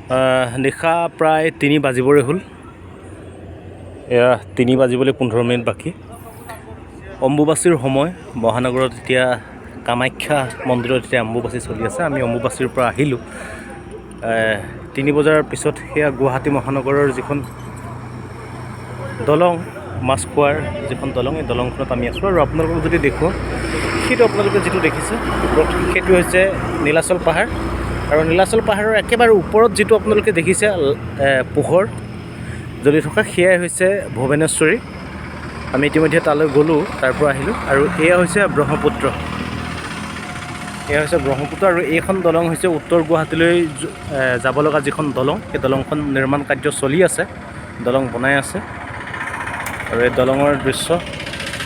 নিশা প্ৰায় 3 বাজিবৰে হ'ল। এয়া 3 বাজিবলৈ 15 মিনিট বাকী। অম্বুবাচীৰ সময় মহানগৰত এতিয়া কামাখ্যা মন্দিৰত এতিয়া অম্বুবাচী চলি আছে। আমি অম্বুবাচীৰ পৰা আহিলোঁ 3 বজাৰ পিছত। সেয়া গুৱাহাটী মহানগৰৰ যিখন দলং, মাছখোৱাৰ যিখন দলং, এই দলংখনত আমি আছোঁ। আৰু আপোনালোকক যদি দেখুৱাওঁ, সেইটো আপোনালোকে যিটো দেখিছে সেইটো হৈছে নীলাচল পাহাৰ। আৰু নীলাচল পাহাৰৰ একেবাৰে ওপৰত যিটো আপোনালোকে দেখিছে পোহৰ জ্বলি থকা, সেয়াই হৈছে ভুৱনেশ্বৰী। আমি ইতিমধ্যে তালৈ গ'লোঁ, তাৰ পৰা আহিলোঁ। আৰু এয়া হৈছে ব্ৰহ্মপুত্ৰ। আৰু এইখন দলং হৈছে উত্তৰ গুৱাহাটীলৈ যাব লগা যিখন দলং, সেই দলংখন নিৰ্মাণ কাৰ্য চলি আছে, দলং বনাই আছে। আৰু এই দলঙৰ দৃশ্য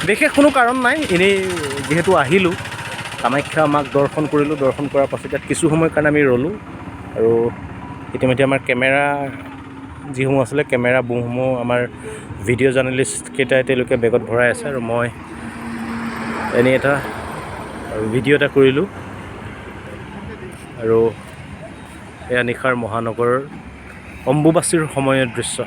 বিশেষ কোনো কাৰণ নাই, এনেই যিহেতু আহিলোঁ কামাখ্যা মাক দৰ্শন কৰিলোঁ। দৰ্শন কৰাৰ পাছত ইয়াত কিছু সময়ৰ কাৰণে আমি ৰ'লোঁ। আৰু ইতিমধ্যে আমাৰ কেমেৰা যিসমূহ আছিলে, কেমেৰা বুমসমূহ আমাৰ ভিডিঅ' জাৰ্নেলিষ্টকেইটাই তেওঁলোকে বেগত ভৰাই আছে। আৰু মই এনেই এটা ভিডিঅ' এটা কৰিলোঁ। আৰু এয়া নিশাৰ মহানগৰৰ অম্বুবাচীৰ সময়ৰ দৃশ্য।